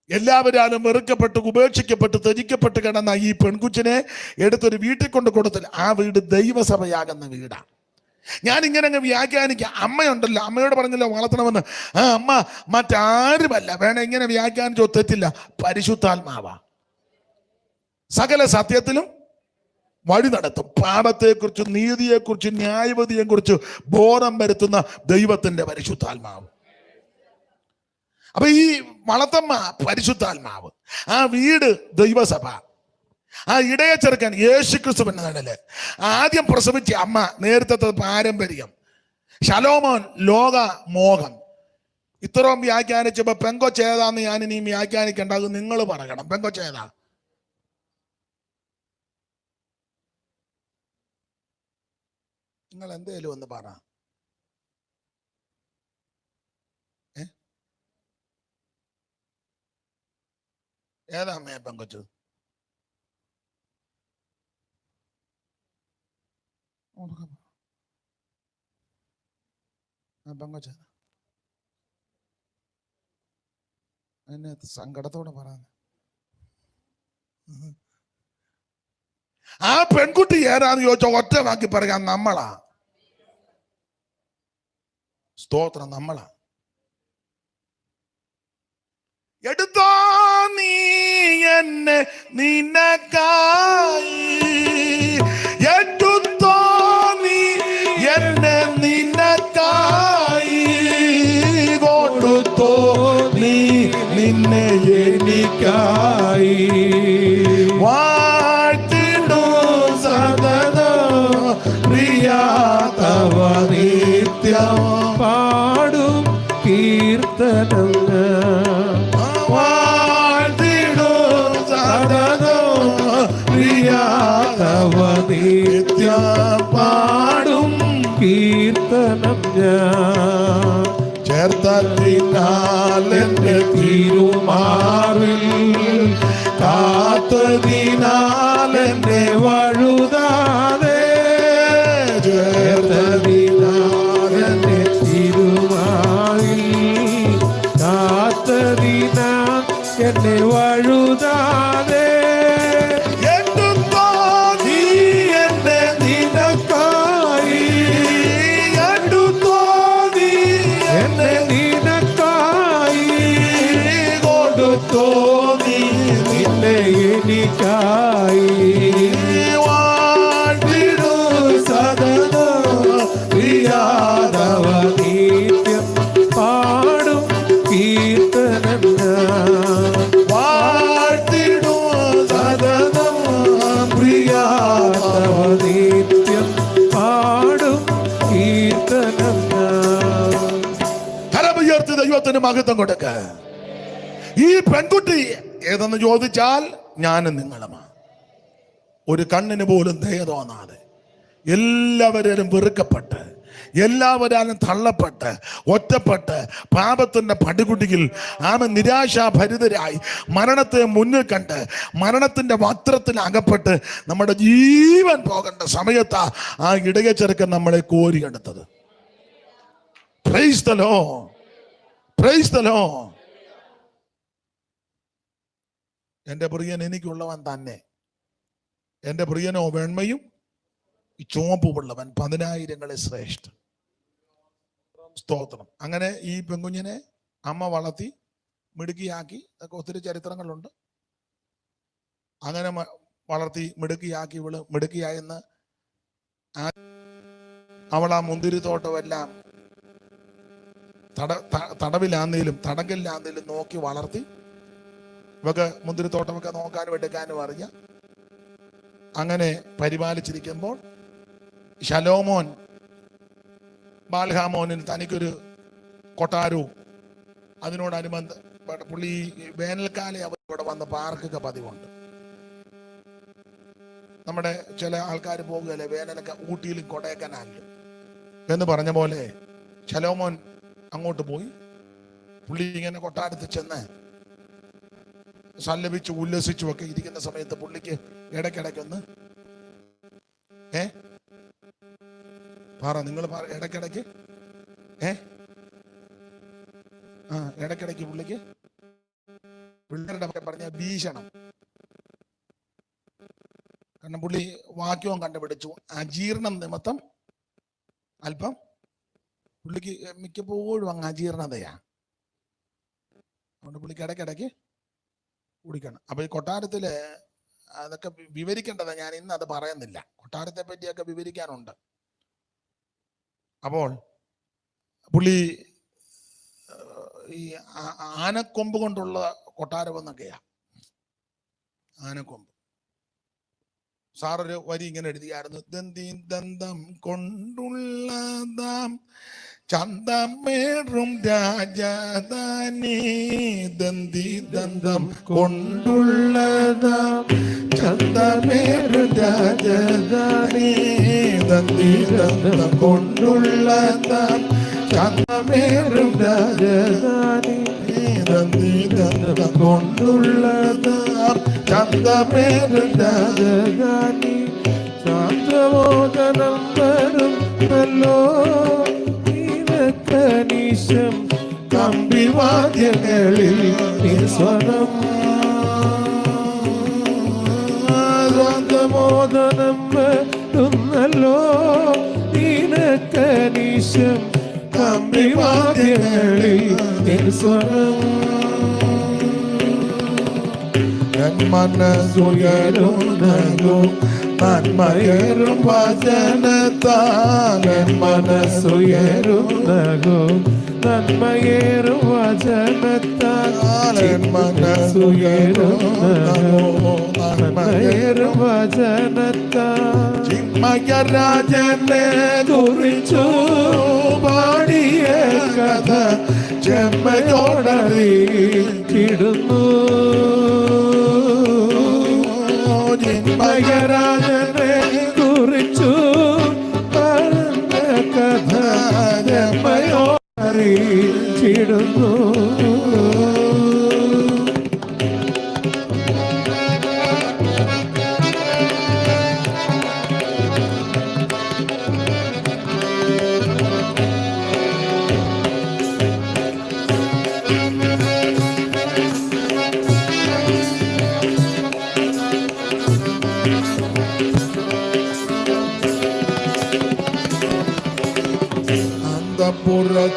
എല്ലാവരും വെറുക്കപ്പെട്ട് ഉപേക്ഷിക്കപ്പെട്ട് ത്യജിക്കപ്പെട്ട് കിടന്ന ഈ പെൺകുച്ചിനെ എടുത്തൊരു വീട്ടിൽ കൊണ്ട് കൊടുത്തില്ല. ആ വീട് ദൈവസഭയാകുന്ന വീടാണ്. ഞാൻ ഇങ്ങനെ അങ്ങ് വ്യാഖ്യാനിക്കുക. അമ്മയുണ്ടല്ലോ, അമ്മയോട് പറഞ്ഞല്ലോ വളർത്തണമെന്ന്. ആ അമ്മ മറ്റാരുമല്ല, വേണം ഇങ്ങനെ വ്യാഖ്യാനിച്ചോ തെറ്റില്ല, പരിശുദ്ധാത്മാവ. സകല സത്യത്തിലും വഴി നടത്തും. പാപത്തെക്കുറിച്ച്, നീതിയെക്കുറിച്ച്, ന്യായവിധിയെക്കുറിച്ച് ബോധം വരുത്തുന്ന ദൈവത്തിന്റെ പരിശുദ്ധാത്മാവ്. അപ്പൊ ഈ വളർത്തമ്മ പരിശുദ്ധാത്മാവ്, ആ വീട് ദൈവസഭ, ആ ഇടയ ചെറുക്കൻ യേശുക്രിസ്തുവിന്റെ നിഴല്. ആദ്യം പ്രസവിച്ച അമ്മ നേരത്തെ പാരമ്പര്യം. ശലോമോൻ ലോക മോഹം. ഇത്രയും വ്യാഖ്യാനിച്ചപ്പോ പെങ്കൊച്ചേതാന്ന് ഞാൻ ഇനി വ്യാഖ്യാനിക്കേണ്ട, അത് നിങ്ങൾ പറയണം. പെങ്കൊച്ചേതാ? നിങ്ങൾ എന്തേലും ഒന്ന് പറ. ഏതാ അമ്മയെ പെങ്കൊച്ചു? പെങ്കൊച്ച എന്നെ സങ്കടത്തോടെ പറയാൻ. ആ പെൺകുട്ടി ഏതാന്ന് ചോദിച്ചാൽ ഒറ്റ വാക്കി പറയാൻ നമ്മളാ. സ്തോത്രം, നമ്മളാ. എടുത്തോ നീ എന്നെ നിനക്കായി, എടുത്തോ നീ എന്നെ നിനക്കായി, കൊടുത്തോ നീ നിന്നെ എനിക്കായി. വാഴ്ത്തിടൂ സദാ പ്രിയാ തവ നിത്യം, പാടും കീർത്തനം. പാടും കീർത്തനം ഞാൻ. ചേർത്തതിനാൽ എന്റെ തിരുമാറിൽ, കാത്തതിനാൽ എന്നെ വഴുതാതെ, ചേർത്തതിനാൽ എന്നെ തിരുമാറിൽ, കാത്തതിനാൽ എന്നെ വഴുതാതെ, എനിക്കായി. വാഴ്ത്തിടൂ സദാ പ്രിയാതവ നിത്യം, പാടും കീർത്തനം ഞാൻ. വാഴ്ത്തിടൂ സദാ പ്രിയാതവ നിത്യം, പാടും കീർത്തനം ഞാൻ. കരമുയർത്തി ദൈവത്തിന് മഹത്വം കൊടുക്ക. ഈ പെൺകുട്ടി ഏതെന്ന് ചോദിച്ചാൽ ഞാനും നിങ്ങളുമാ. ഒരു കണ്ണിന് പോലും ദയ തോന്നാതെ, എല്ലാവരും വെറുക്കപ്പെട്ട്, എല്ലാവരും തള്ളപ്പെട്ട്, ഒറ്റപ്പെട്ട്, പാപത്തിന്റെ പടുകുടിയിൽ ആമ നിരാശാഭരിതരായി മരണത്തെ മുന്നിൽ കണ്ട് മരണത്തിന്റെ വസ്ത്രത്തിൽ അകപ്പെട്ട് നമ്മുടെ ജീവൻ പോകേണ്ട സമയത്താ ആ ഇടയ ചെറുക്കൻ നമ്മളെ കോരിയെടുത്തത്. Praise the Lord, praise the Lord. എൻ്റെ പ്രിയൻ എനിക്കുള്ളവൻ തന്നെ. എൻ്റെ പ്രിയനോ വെണ്മയും ചുവപ്പുമുള്ളവൻ 10,000 ശ്രേഷ്ഠ. സ്തോത്രം. അങ്ങനെ ഈ പെൺകുഞ്ഞിനെ അമ്മ വളർത്തി മിടുക്കിയാക്കി. അതൊക്കെ ഒത്തിരി ചരിത്രങ്ങളുണ്ട്. അങ്ങനെ വളർത്തി മിടുക്കിയാക്കി. ഇവള് മിടുക്കിയായെന്ന് അവൾ ആ മുന്തിരിത്തോട്ടമെല്ലാം തടവിലാന്നേലും തടങ്കലിലാന്നേലും നോക്കി വളർത്തി. ഇവക്ക് മുന്തിരിത്തോട്ടമൊക്കെ നോക്കാനും എടുക്കാനും അറിയാം. അങ്ങനെ പരിപാലിച്ചിരിക്കുമ്പോൾ ശലോമോൻ ബാൽഹാമോനിന് തനിക്കൊരു കൊട്ടാരവും അതിനോടനുബന്ധ പുള്ളി വേനൽക്കാലം ഇവിടെ വന്ന് പാർക്കൊക്കെ പതിവുണ്ട്. നമ്മുടെ ചില ആൾക്കാർ പോകുകയല്ലേ വേനലൊക്കെ ഊട്ടിയിലും കൊടൈക്കനാലിലും എന്ന് പറഞ്ഞ പോലെ ശലോമോൻ അങ്ങോട്ട് പോയി. പുള്ളി ഇങ്ങനെ കൊട്ടാരത്തിൽ ചെന്ന് സല്ലപിച്ചു ഉല്ലസിച്ചു ഒക്കെ ഇരിക്കുന്ന സമയത്ത് പുള്ളിക്ക് ഇടയ്ക്കിടയ്ക്കൊന്ന് നിങ്ങൾ ഇടയ്ക്കിടയ്ക്ക് ഇടയ്ക്കിടയ്ക്ക് പുള്ളിക്ക് പറഞ്ഞ ഭീഷണം. കാരണം പുള്ളി വാക്യവും കണ്ടുപിടിച്ചു. അജീർണം നിമിത്തം അല്പം പുള്ളിക്ക് മിക്കപ്പോഴും അങ്ങ് അജീർണതയാ. അതുകൊണ്ട് പുള്ളിക്ക് ഇടയ്ക്കിടയ്ക്ക് കുടിക്കണം. അപ്പൊ ഈ കൊട്ടാരത്തില് അതൊക്കെ വിവരിക്കേണ്ടതാ, ഞാൻ ഇന്ന് അത് പറയുന്നില്ല. കൊട്ടാരത്തെ പറ്റിയൊക്കെ വിവരിക്കാനുണ്ട്. അപ്പോൾ പുള്ളി ഈ ആനക്കൊമ്പ് കൊണ്ടുള്ള കൊട്ടാരം എന്നൊക്കെയാ. ആനക്കൊമ്പ്. സാറൊരു വരി ഇങ്ങനെ എഴുതിയായിരുന്നു: ദന്തി ദന്തം കൊണ്ടുള്ളതാം ചന്തമേറും രാജധാനി, ദന്തി ദന്തം കൊണ്ടുള്ളതാം ചന്തമേറും രാജധാനി, ദന്തി ദന്തം കൊണ്ടുള്ളതാം ചന്തമേറും രാജധാനി, ദന്തി ദന്തം കൊണ്ടുള്ളതാം ചന്തമേറും രാജധാനി, ശാന്തമോചനം വരുന്നല്ലോ കനീശം കമ്പിവാദ്യങ്ങളിൽ സ്വനം, ശാന്തമോചനം വരുന്നല്ലോ കനീശം കമ്പിവാദ്യങ്ങളിൽ സ്വനം, മനസ്സുയരുന്നോ നന്മയേറും വചനത്താൽ, മനസ്സുയരുന്നോ നന്മയേറും വചനത്താൽ, മനസ്സുയരുന്നോ നന്മയേറും വചനത്താൽ, ചിന്മയരാജനെ കുറിച്ചു പാടിയ കഥ ചെമ്മയോടറിയിടുന്നു, ചിന്മയരാജനെ കുറിച്ചു പറഞ്ഞ കഥ ചെമ്മയോടറിയിടുന്നു.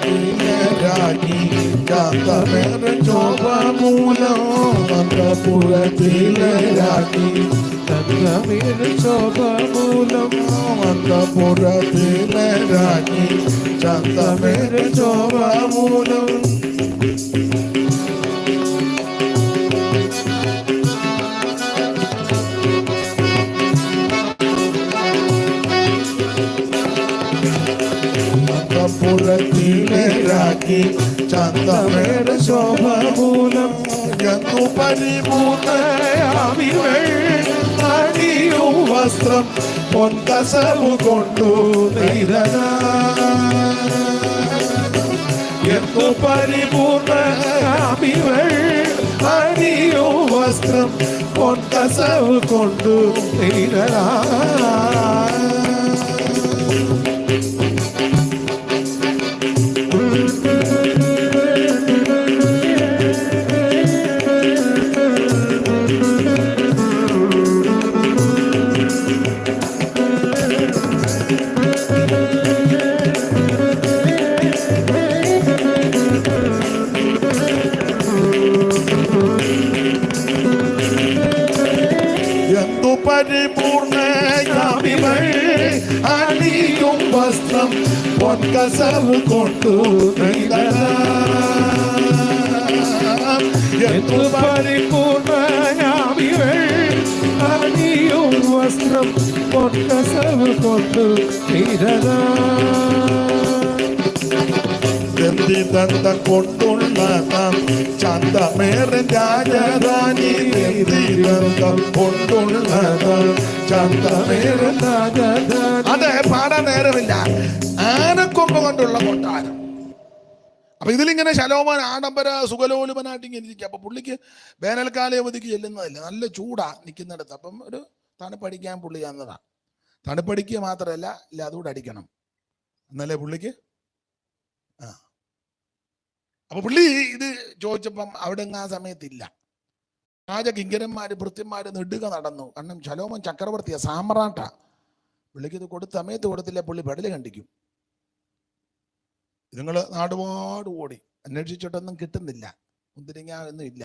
അന്തപുരത്തിലേരാക്കി ചന്തമേറും ശോഭമൂലം, അന്തപുരത്തിലേരാക്കി ചന്തമേറും ശോഭമൂലം, അന്തപുരത്തിലേരാക്കി ചന്തമേറും ശോഭമൂലം, പുറത്തിലേരാക്കി ചന്തമേറും ശോഭമൂലം, എന്നു പരിപൂർണയാമിവൾ അണിയും വസ്ത്രം പൊൻകസവു കൊണ്ടു നെയ്തനാം, എന്നു പരിപൂർണയാമിവൾ അണിയും വസ്ത്രം പൊൻകസവു കൊണ്ടു നെയ്തനാം. എന്തു പരിപൂർണയാമിവൾ അണിയും വസ്ത്രം പൊൻകസവു കൊണ്ടു നെയ്തനാം, എന്തു പരിപൂർണയാമിവൾ അണിയും വസ്ത്രം പൊൻകസവു കൊണ്ടു നെയ്തനാം, ദന്തി ദന്തം കൊണ്ടുള്ളതാം ചന്തമേറും രാജധാനി, ദന്തി ദന്തം കൊണ്ടുള്ളതാം ചന്തമേറും രാജധാനി. അതെ, പാടാൻ നേരമില്ല. ആനക്കൊമ്പ് കൊണ്ടുള്ള കൊട്ടാരം. അപ്പൊ ഇതിലിങ്ങനെ ശലോമോൻ ആഡംബര സുഖലോലുപനായിട്ട് ഇങ്ങനെ ഇരിക്കുക. അപ്പൊ പുള്ളിക്ക് വേനൽക്കാല അവധിക്ക് ചെല്ലുന്നതല്ല, നല്ല ചൂടാ നിൽക്കുന്നിടത്ത്. അപ്പം ഒരു തണുപ്പടിക്കാൻ പുള്ളി ചെന്നതാ. തണുപ്പടിക്കുക മാത്രമല്ല, ഇല്ല അതുകൂടെ അടിക്കണം, എന്നല്ലേ പുള്ളിക്ക്. അപ്പൊ പുള്ളി ഇത് ചോദിച്ചപ്പം അവിടെ ആ സമയത്തില്ല. രാജകിങ്കരന്മാര് ഭൃത്യന്മാര് നെടുക നടന്നു. കാരണം ശലോമോൻ ചക്രവർത്തിയ സാമ്രാട്ട. പുള്ളിക്ക് കൊടുത്ത സമയത്ത് കൊടുത്തില്ല, പുള്ളി പെടല് കണ്ടിക്കും. നിങ്ങൾ നാടുപാട് ഓടി അന്വേഷിച്ചിട്ടൊന്നും കിട്ടുന്നില്ല, മുന്തിരിങ്ങ ഒന്നും ഇല്ല.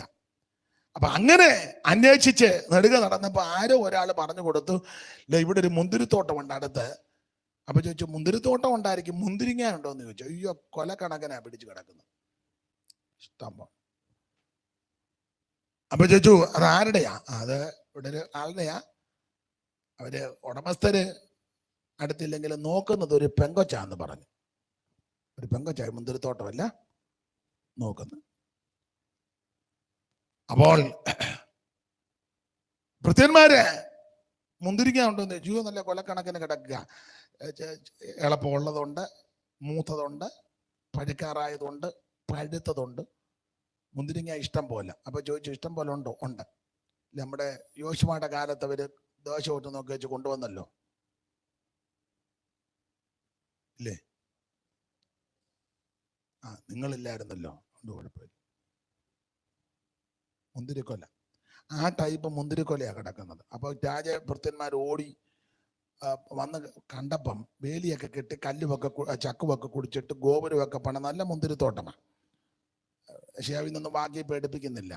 അപ്പൊ അങ്ങനെ അന്വേഷിച്ച് നെടുക നടന്നപ്പോ ആരോ ഒരാൾ പറഞ്ഞു കൊടുത്തു, ഇവിടെ ഒരു മുന്തിരിത്തോട്ടം ഉണ്ട് അടുത്ത്. അപ്പൊ ചോദിച്ചു, മുന്തിരിത്തോട്ടം ഉണ്ടായിരിക്കും, മുന്തിരിങ്ങ ഉണ്ടോ എന്ന് ചോദിച്ചു. അയ്യോ, കൊലക്കണക്കനാ പിടിച്ചു കിടക്കുന്നു, ഇഷ്ടം പോലെ. അപ്പൊ ചോദിച്ചു, അത് ആരുടെയാ? അത് ഇവിടെ ഒരു ആളുടെയാ. അവര് ഉടമസ്ഥര് അടുത്തില്ലെങ്കിൽ നോക്കുന്നത് ഒരു പെങ്കൊച്ചാന്ന് പറഞ്ഞു. ഒരു പെങ്കൊച്ചായ മുന്തിരിത്തോട്ടമല്ല നോക്കുന്നത്. അപ്പോൾ ഭൃത്യന്മാര് മുന്തിരിങ്ങ ഉണ്ടോന്ന് ചോദിച്ചു. നല്ല കൊലക്കണക്കിന് കിടക്കുക. എളുപ്പമുള്ളതുണ്ട്, മൂത്തതുണ്ട്, പഴുക്കാറായതുണ്ട്, പഴുത്തതുണ്ട്. മുന്തിരിങ്ങ ഇഷ്ടം പോലെ. അപ്പൊ ചോദിച്ചു, ഇഷ്ടം പോലെ ഉണ്ടോ? ഉണ്ട്. നമ്മുടെ യോശുവയുടെ കാലത്ത് അവര് ദോശ ഒട്ട് നോക്കി വെച്ച് കൊണ്ടുവന്നല്ലോ, ഇല്ലേ? നിങ്ങളില്ലായിരുന്നല്ലോ, അതുകൊണ്ട് കുഴപ്പമില്ല. മുന്തിരിക്കൊല, ആ ടൈപ്പ് മുന്തിരിക്കൊലയാണ് കിടക്കുന്നത്. അപ്പൊ രാജഭൃത്യന്മാർ ഓടി വന്ന് കണ്ടപ്പം വേലിയൊക്കെ കെട്ടി കല്ലുമൊക്കെ ചക്കുമൊക്കെ കുടിച്ചിട്ട് ഗോപുരമൊക്കെ പണ നല്ല മുന്തിരിത്തോട്ടമാണ്. പക്ഷേ അതിനൊന്നും വാക്യം പേടിപ്പിക്കുന്നില്ല.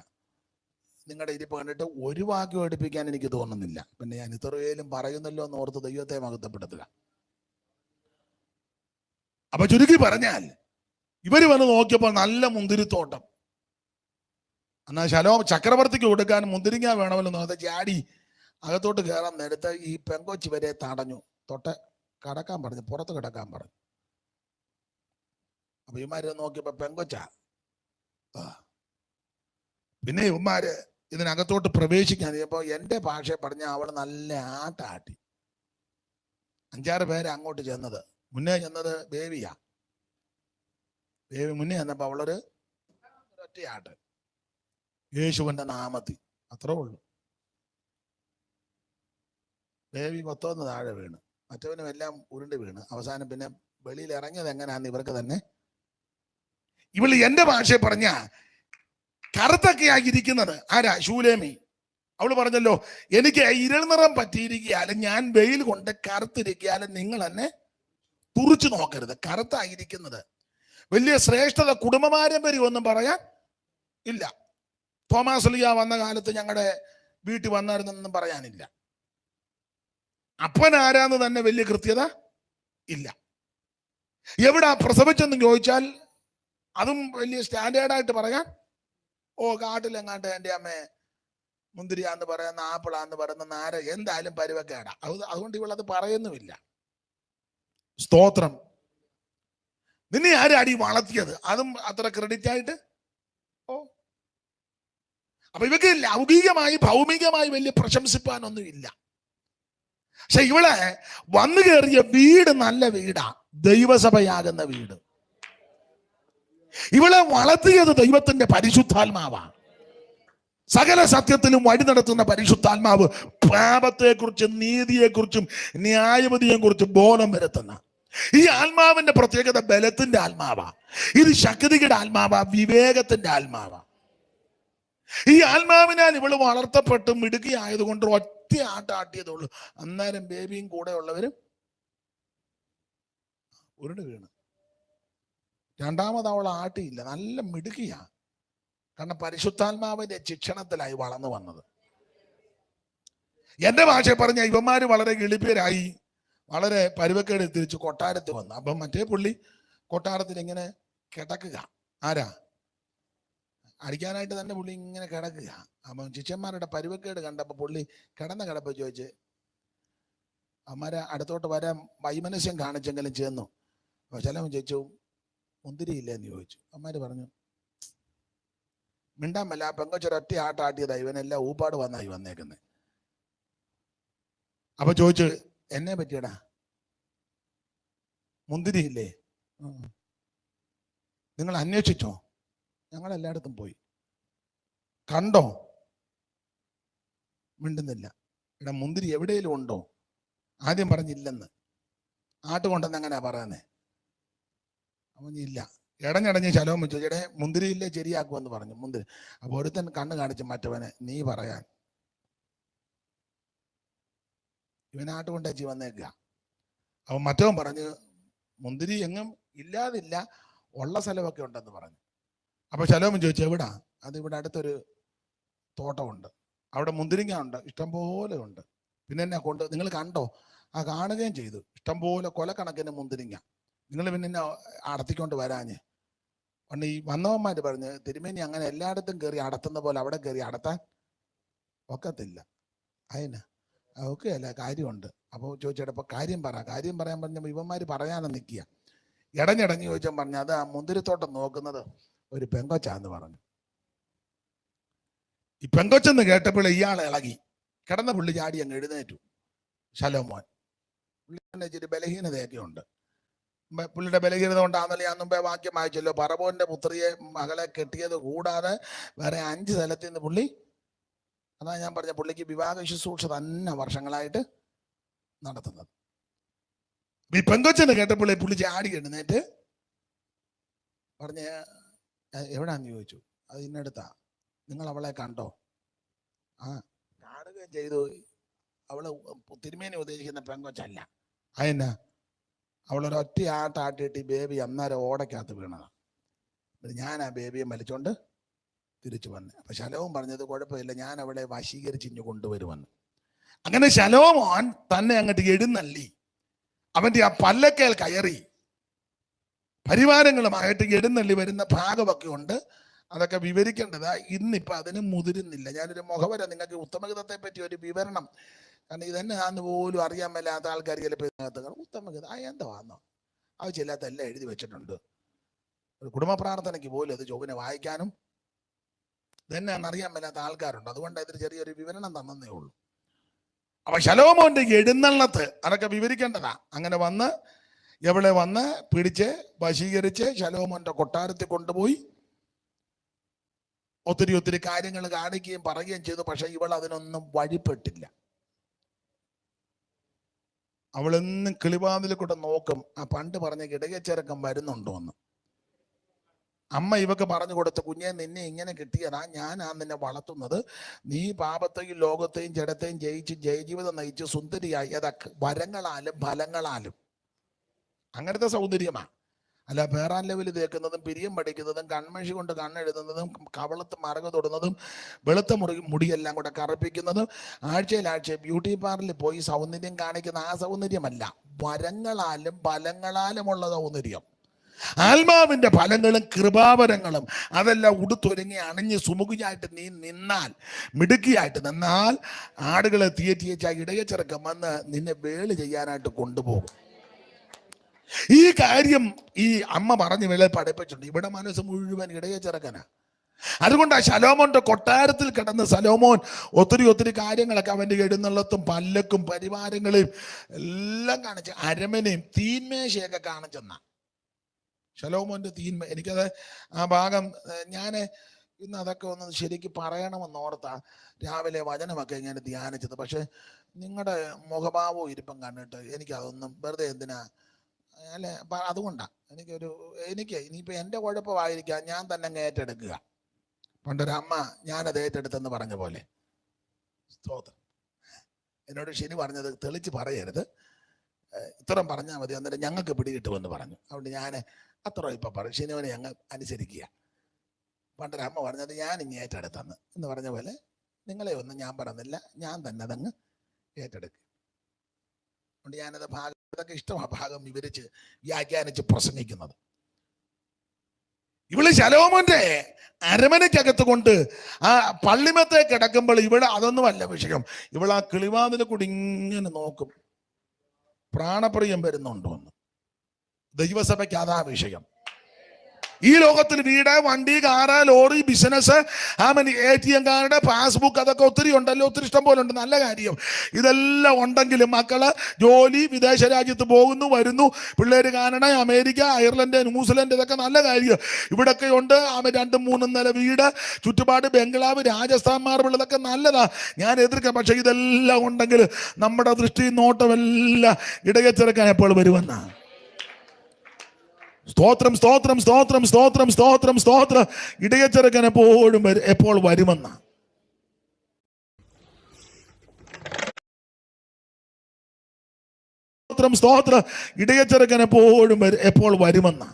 നിങ്ങളുടെ ഇരിപ്പ് കണ്ടിട്ട് ഒരു വാക്യം എടുപ്പിക്കാൻ എനിക്ക് തോന്നുന്നില്ല. പിന്നെ ഞാൻ ഇത്രയേലും പറയുന്നല്ലോ എന്ന് ഓർത്ത് ദൈവത്തെ മഹത്വപ്പെടുത്തുക. അപ്പൊ ചുരുക്കി പറഞ്ഞാൽ ഇവര് വന്ന് നോക്കിയപ്പോൾ നല്ല മുന്തിരിത്തോട്ടം. എന്നാൽ ശലോം ചക്രവർത്തിക്ക് കൊടുക്കാൻ മുന്തിരിങ്ങ വേണമല്ലോ നോക്കാതെ ചാടി അകത്തോട്ട് കയറാൻ നേരത്തെ ഈ പെങ്കൊച്ചി വരെ തടഞ്ഞു. തൊട്ട് കടക്കാൻ പറഞ്ഞു, പുറത്ത് കിടക്കാൻ പറഞ്ഞു. അപ്പൊ ഇവന്മാര് നോക്കിയപ്പോ പെങ്കൊച്ച. പിന്നെ ഇവന്മാര് ഇതിനകത്തോട്ട് പ്രവേശിക്കാൻ കഴിഞ്ഞപ്പോ എന്റെ ഭാഷ പറഞ്ഞ അവള് നല്ല ആട്ടാട്ടി. 5-6 പേരെ അങ്ങോട്ട് ചെന്നത്. മുന്നേ ചെന്നത് ബേബിയാ. ബേബി മുന്നേ ചെന്നപ്പോ അവളൊരു ഒറ്റയാട്ട്, യേശുവിന്റെ നാമത്തിൽ, അത്രേ ഉള്ളൂ. ബേബി കൊത്തോന്ന് താഴെ വീണ്, മറ്റവനും എല്ലാം ഉരുണ്ട് വീണ്. അവസാനം പിന്നെ വെളിയിൽ ഇറങ്ങിയത് എങ്ങനെയാന്ന് ഇവർക്ക് തന്നെ. ഇവള് എന്റെ ഭാഷ പറഞ്ഞ കറുത്തൊക്കെയായിരിക്കുന്നത് ആരാ? ശൂലേമി. അവള് പറഞ്ഞല്ലോ, എനിക്ക് ഇരുൾ നിറം പറ്റിയിരിക്കാലും ഞാൻ വെയിൽ കൊണ്ട് കറുത്തിരിക്കാലും നിങ്ങൾ എന്നെ തുറിച്ചു നോക്കരുത്. കറുത്തായിരിക്കുന്നത് വലിയ ശ്രേഷ്ഠത, കുടുംബപാരമ്പര്യം ഒന്നും പറയാൻ ഇല്ല. തോമാസ് ലീയ വന്ന കാലത്ത് ഞങ്ങളുടെ വീട്ടിൽ വന്നായിരുന്നൊന്നും പറയാനില്ല. അപ്പൻ ആരാന്ന് തന്നെ വലിയ കൃത്യത ഇല്ല. എവിടാ പ്രസവിച്ചെന്ന് ചോദിച്ചാൽ അതും വലിയ സ്റ്റാൻഡേർഡായിട്ട് പറയാൻ, കാട്ടിലെങ്ങാണ്ട് എൻ്റെ അമ്മേ മുന്തിരിയാന്ന് പറയുന്ന, ആപ്പിളാന്ന് പറയുന്ന, നാര എന്തായാലും പരുവക്കേടാ. അതുകൊണ്ട് ഇവളത് പറയുന്നുമില്ല. സ്തോത്രം. നിന്നെ ആരാടി വളർത്തിയത്? അതും അത്ര ക്രെഡിറ്റ് ആയിട്ട്. അപ്പൊ ഇവക്ക് ലൗകികമായി ഭൗമികമായി വലിയ പ്രശംസിപ്പാനൊന്നും ഇല്ല. പക്ഷെ ഇവളെ വന്നു കയറിയ വീട് നല്ല വീടാ, ദൈവസഭയാകുന്ന വീട്. ഇവളെ വളർത്തിയത് ദൈവത്തിന്റെ പരിശുദ്ധാത്മാവാ. സകല സത്യത്തിലും വഴി നടത്തുന്ന പരിശുദ്ധാത്മാവ് പാപത്തെക്കുറിച്ചും നീതിയെക്കുറിച്ചും ന്യായവിധിയെക്കുറിച്ചും ബോധം വരുത്തുന്ന ഈ ആത്മാവിന്റെ പ്രത്യേകത ബലത്തിന്റെ ആത്മാവാ. ഇത് ശക്തിയുടെ ആത്മാവാ, വിവേകത്തിന്റെ ആത്മാവാ. ഈ ആത്മാവിനാൽ ഇവള് വളർത്തപ്പെട്ട് മിടുക്കിയായതുകൊണ്ട് ഒറ്റ ആട്ടാട്ടിയതുള്ളൂ. അന്നേരം ബേബിയും കൂടെ ഉള്ളവരും ഉരുണ്ട് വീണ്. രണ്ടാമത് അവൾ ആട്ടിയില്ല. നല്ല മിടുക്കിയാ. കാരണം പരിശുദ്ധാത്മാവിന്റെ ശിക്ഷണത്തിലായി വളർന്നു വന്നത്. എന്റെ ഭാഷ പറഞ്ഞ ഇവന്മാര് വളരെ എളിപ്പരായി, വളരെ പരുവക്കേട് തിരിച്ച് കൊട്ടാരത്തിൽ വന്നു. അപ്പം മറ്റേ പുള്ളി കൊട്ടാരത്തിൽ ഇങ്ങനെ കിടക്കുക. ആരാ? അടിക്കാനായിട്ട് തന്നെ പുള്ളി ഇങ്ങനെ കിടക്കുക. അപ്പം ശിഷ്യന്മാരുടെ പരുവക്കേട് കണ്ടപ്പോ പുള്ളി കിടന്ന കിടപ്പ് ചോദിച്ച് അമ്മമാരെ അടുത്തോട്ട് വരാൻ വൈമനസ്യം കാണിച്ചെങ്കിലും ചെന്നു. അപ്പൊ ചിലവൻ ചോദിച്ചു, മുന്തിരിയില്ലെന്ന് ചോദിച്ചു. അമ്മമാര് പറഞ്ഞു, മിണ്ടാമല്ല, പെങ്കൊച്ചൊരൊറ്റ ആട്ടാട്ടിയതാ, ഇവനെല്ലാം ഊപ്പാട് വന്നായി വന്നേക്കുന്നത്. അപ്പൊ ചോദിച്ചു, എന്നെ പറ്റിയടാ, മുന്തിരിയില്ലേ? നിങ്ങൾ അന്വേഷിച്ചോ? ഞങ്ങൾ എല്ലായിടത്തും പോയി. കണ്ടോ? മിണ്ടുന്നില്ല. ഇവിടെ മുന്തിരി എവിടെയെങ്കിലും ഉണ്ടോ? ആദ്യം പറഞ്ഞില്ലെന്ന്. ആട്ട് കൊണ്ടെന്ന് എങ്ങനെയാ പറയുന്നേ? അവൻ ഇല്ല. ഇടഞ്ഞടഞ്ഞ് ശലോമോൻ ചോദിച്ചു, ചേട്ടേ മുന്തിരിയില്ലേ ശരിയാക്കുമെന്ന് പറഞ്ഞു. മുന്തിരി. അപ്പൊ ഒരുത്തൻ കണ്ണ് കാണിച്ച് മറ്റവനെ, നീ പറയാൻ. ഇവനാട്ട് കൊണ്ടേച്ച് വന്നേക്കുക. അപ്പൊ മറ്റവൻ പറഞ്ഞു, മുന്തിരി എങ്ങും ഇല്ലാതില്ല, ഉള്ള സ്ഥലമൊക്കെ ഉണ്ടെന്ന് പറഞ്ഞു. അപ്പൊ ശലോമോൻ ചോദിച്ചു, എവിടാ? അത് ഇവിടെ അടുത്തൊരു തോട്ടമുണ്ട്, അവിടെ മുന്തിരിങ്ങ ഉണ്ട്, ഇഷ്ടംപോലെ ഉണ്ട്. പിന്നെ എന്നെ കൊണ്ട്, നിങ്ങൾ കണ്ടോ? ആ കാണുകയും ചെയ്തു, ഇഷ്ടംപോലെ കൊലക്കണക്കിന് മുന്തിരിങ്ങ. നിങ്ങൾ പിന്നെ എന്നെ അടത്തിക്കൊണ്ട് വരാഞ്ഞ്. പണ്ട് ഈ വന്നവന്മാര് പറഞ്ഞ്, തിരുമേനി അങ്ങനെ എല്ലായിടത്തും കയറി അടത്തുന്ന പോലെ അവിടെ കയറി അടത്താൻ ഒക്കത്തില്ല. അതിന് ഒക്കെയല്ല, കാര്യമുണ്ട്. അപ്പോൾ ചോദിച്ചേട്ടപ്പോൾ കാര്യം പറ. കാര്യം പറയാൻ പറഞ്ഞപ്പോൾ ഇവന്മാര് പറയാനും നിൽക്കുക. ഇടഞ്ഞിടഞ്ഞ് ചോദിച്ചാൽ പറഞ്ഞു, അത് ആ മുന്തിരിത്തോട്ടം നോക്കുന്നത് ഒരു പെങ്കൊച്ചാന്ന് പറഞ്ഞു. ഈ പെങ്കൊച്ചെന്ന് കേട്ടപ്പോൾ ഇയാൾ ഇളകി, കിടന്ന പുള്ളി ചാടി അങ്ങ് എഴുന്നേറ്റു. ശലോമോൻ പുള്ളിനെ ഇച്ചിരി ബലഹീനതയൊക്കെ ഉണ്ട്. പുള്ളിയുടെ ബലഹീനത കൊണ്ടാണെന്നല്ലേ ഞാൻ മുമ്പേ വാക്യം വായിച്ചല്ലോ, പറവോന്റെ പുത്രിയെ മകളെ കെട്ടിയത് കൂടാതെ വേറെ 5 സ്ഥലത്ത് നിന്ന് പുള്ളി, അതാ ഞാൻ പറഞ്ഞ പുള്ളിക്ക് വിവാഹ ശുശ്രൂഷ തന്നെ വർഷങ്ങളായിട്ട് നടത്തുന്നത്. ഈ പെങ്കൊച്ചെന്ന് കേട്ടപ്പോൾ പുള്ളി ചാടി എഴുന്നേറ്റ് പറഞ്ഞ്, എവിടാന്ന് ചോദിച്ചു. അത് ഇന്നടുത്താ, നിങ്ങൾ അവളെ കണ്ടോ? ആ, കാണുകയും ചെയ്തു. അവള് തിരുമേനി ഉദ്ദേശിക്കുന്ന പെങ്കൊച്ചല്ല. അതെന്നാ? അവളൊരൊറ്റ ആട്ടാട്ടിട്ട് ഈ ബേബി അന്നേരം ഓടക്കകത്ത് വീണതാണ്. ഞാൻ ആ ബേബിയെ വലിച്ചോണ്ട് തിരിച്ചു വന്നു. അപ്പൊ ശലോമോൻ പറഞ്ഞത്, കുഴപ്പമില്ല, ഞാൻ അവളെ വശീകരിച്ച് ഇഞ്ഞു കൊണ്ടുവരുമെന്ന്. അങ്ങനെ ശലോമോൻ തന്നെ അങ്ങോട്ട് എഴുന്നള്ളി അവന്റെ ആ പല്ലക്കേൽ കയറി പരിവാരങ്ങളുമായിട്ട് എഴുന്നള്ളി വരുന്ന ഭാഗമൊക്കെ ഉണ്ട്. അതൊക്കെ വിവരിക്കേണ്ടതാ. ഇന്നിപ്പോ അതിന് മുതിരുന്നില്ല. ഞാനൊരു മുഖവര നിങ്ങൾക്ക് ഉത്തമഗീതത്തെ പറ്റി ഒരു വിവരണം, കാരണം ഇതന്നെ ആന്ന് പോലും അറിയാൻ മേലാത്ത ആൾക്കാർ ചിലപ്പോൾ ഇതിനകത്ത് ഉത്തമഗീതം എന്താണെന്നോ ആവശ്യമില്ലാത്ത എല്ലാം എഴുതി വെച്ചിട്ടുണ്ട്. ഒരു കുടുംബ പ്രാർത്ഥനയ്ക്ക് പോലും അത് ചൊവ്വനെ വായിക്കാനും ഇതന്നെയാണെന്ന് അറിയാൻ മേലാത്ത ആൾക്കാരുണ്ട്. അതുകൊണ്ട് അതിന് ചെറിയൊരു വിവരണം തന്നേ ഉള്ളൂ. അപ്പൊ ശലോമോന്റെ എഴുന്നള്ളത്ത് അതൊക്കെ വിവരിക്കേണ്ടതാ. അങ്ങനെ വന്ന് എവിടെ വന്ന് പിടിച്ച് വശീകരിച്ച് ശലോമോന്റെ കൊട്ടാരത്തിൽ കൊണ്ടുപോയി ഒത്തിരി കാര്യങ്ങൾ കാണിക്കുകയും പറയുകയും ചെയ്തു. പക്ഷെ ഇവൾ അതിനൊന്നും വഴിപ്പെട്ടില്ല. അവളെന്നും കിളിവാതിൽ കൂടെ നോക്കും, ആ പണ്ട് പറഞ്ഞ ഇടയച്ചെറുക്കം വരുന്നുണ്ടോ എന്ന്. അമ്മ ഇവക്ക് പറഞ്ഞു കൊടുത്ത, കുഞ്ഞെ നിന്നെ ഇങ്ങനെ കിട്ടിയതാ, ഞാനാ നിന്നെ വളർത്തുന്നത്, നീ പാപത്തെയും ലോകത്തെയും ജഡത്തെയും ജയിച്ച് ജയജീവിതം നയിച്ച് സുന്ദരിയായി. അതൊക്കെ വരങ്ങളാലും ഫലങ്ങളാലും. അങ്ങനത്തെ സൗന്ദര്യമാണ്. അല്ല പേറാൻ ലെവൽ തേക്കുന്നതും പിരിയം പഠിക്കുന്നതും കൺമഷി കൊണ്ട് കണ്ണെഴുതുന്നതും കവളത്ത് മറക് തൊടുന്നതും വെളുത്ത മുടിയെല്ലാം കൂടെ കറുപ്പിക്കുന്നതും ആഴ്ചയിൽ ബ്യൂട്ടി പാർലറിൽ പോയി സൗന്ദര്യം കാണിക്കുന്ന ആ സൗന്ദര്യമല്ല, വരങ്ങളാലും ഫലങ്ങളാലുമുള്ള സൗന്ദര്യം. ആത്മാവിന്റെ ഫലങ്ങളും കൃപാവരങ്ങളും അതെല്ലാം ഉടുത്തൊരുങ്ങി അണിഞ്ഞ് സുമുഖിയായിട്ട് നീ നിന്നാൽ, മിടുക്കിയായിട്ട് നിന്നാൽ, ആടുകളെ തീയറ്റിയച്ച ഇടയച്ചെറുക്കം വന്ന് നിന്നെ വേളി ചെയ്യാനായിട്ട് കൊണ്ടുപോകും. ഈ കാര്യം ഈ അമ്മ പറഞ്ഞു വേള പഠിപ്പിച്ചിട്ടുണ്ട്. ഇവിടെ മനസ്സ് മുഴുവൻ ഇടയച്ചെറുക്കനാ. അതുകൊണ്ട് ആ ശലോമോന്റെ കൊട്ടാരത്തിൽ കിടന്ന് ശലോമോൻ ഒത്തിരി കാര്യങ്ങളൊക്കെ അവന്റെ എഴുന്നള്ളത്തും പല്ലക്കും പരിവാരങ്ങളെയും എല്ലാം കാണിച്ച്, അരമനയും തീന്മേശയൊക്കെ കാണിച്ചെന്ന ശലോമോന്റെ തീന്മ. എനിക്കത് ആ ഭാഗം ഞാൻ ഇന്ന് അതൊക്കെ ഒന്ന് ശരിക്കും പറയണമെന്ന് ഓർത്താ രാവിലെ വചനമൊക്കെ ഇങ്ങനെ ധ്യാനിച്ചത്. പക്ഷെ നിങ്ങളുടെ മുഖഭാവവും ഇരിപ്പം കണ്ടിട്ട് എനിക്കതൊന്നും വെറുതെ എന്തിനാ അല്ലെ, അതുകൊണ്ടാ എനിക്ക് ഇനിയിപ്പോ എന്റെ കുഴപ്പമായിരിക്കാം, ഞാൻ തന്നെ അങ്ങ് ഏറ്റെടുക്കുക. പണ്ടൊരമ്മ ഞാനത് ഏറ്റെടുത്തെന്ന് പറഞ്ഞ പോലെ. സ്തോത്രം. എന്നോട് ശനി പറഞ്ഞത് തെളിച്ച് പറയരുത്, ഇത്രയും പറഞ്ഞാൽ മതി, അന്നേരം ഞങ്ങൾക്ക് പിടികിട്ടുമെന്ന് പറഞ്ഞു. അതുകൊണ്ട് ഞാൻ അത്ര ഇപ്പൊ പറയും, ശനിവനെ ഞങ്ങൾ അനുസരിക്കുക. പണ്ടൊരമ്മ പറഞ്ഞത് ഞാൻ ഇനി ഏറ്റെടുത്തെന്ന് എന്ന് പറഞ്ഞ പോലെ നിങ്ങളെ ഒന്നും ഞാൻ പറഞ്ഞില്ല, ഞാൻ തന്നെ അതങ്ങ് ഏറ്റെടുക്കുക. അതുകൊണ്ട് ഞാനത് ഇതൊക്കെ ഇഷ്ടമാണ് ഭാഗം വിവരിച്ച് വ്യാഖ്യാനിച്ച് പ്രസംഗിക്കുന്നത്. ഇവള് ശലോമോന്റെ അരമനയ്ക്കകത്ത് കൊണ്ട് ആ പള്ളിമത്തെ കിടക്കുമ്പോൾ ഇവിടെ അതൊന്നുമല്ല വിഷയം. ഇവൾ ആ കിളിവാതിൽ കൂടി ഇങ്ങനെ നോക്കും, പ്രാണപ്രിയം വരുന്നുണ്ടോ എന്ന്. ദൈവസഭയ്ക്ക് അതാ വിഷയം. ഈ ലോകത്തിൽ വീട്, വണ്ടി, car, lorry, business, ATM card, passbook, അതൊക്കെ ഒത്തിരി ഉണ്ടല്ലോ, ഒത്തിരി ഇഷ്ടം പോലെ ഉണ്ട്, നല്ല കാര്യം. ഇതെല്ലാം ഉണ്ടെങ്കിലും മക്കള് ജോലി, വിദേശ രാജ്യത്ത് പോകുന്നു വരുന്നു, പിള്ളേര് കാനഡ, അമേരിക്ക, അയർലൻഡ്, ന്യൂസിലൻഡ്, ഇതൊക്കെ നല്ല കാര്യം. ഇവിടൊക്കെ ഉണ്ട് 2-3 നില വീട്, ചുറ്റുപാട് ബംഗ്ലാവ്, രാജസ്ഥാൻ മാർബിൾ, ഇതൊക്കെ നല്ലതാ, ഞാൻ എതിർക്കാം. പക്ഷെ ഇതെല്ലാം ഉണ്ടെങ്കിൽ നമ്മുടെ ദൃഷ്ടി നോട്ടമെല്ലാം ഇടയച്ചെറുക്കാൻ എപ്പോൾ വരുമെന്നാ. സ്തോത്രം സ്തോത്രം സ്തോത്രം സ്തോത്രം സ്തോത്രം സ്തോത്രം. ഇടയച്ചെറുക്കൻ എപ്പോഴും എപ്പോൾ വരുമെന്ന സ്തോത്രം. ഇടയച്ചെറുക്കൻ എപ്പോഴും എപ്പോൾ വരുമെന്ന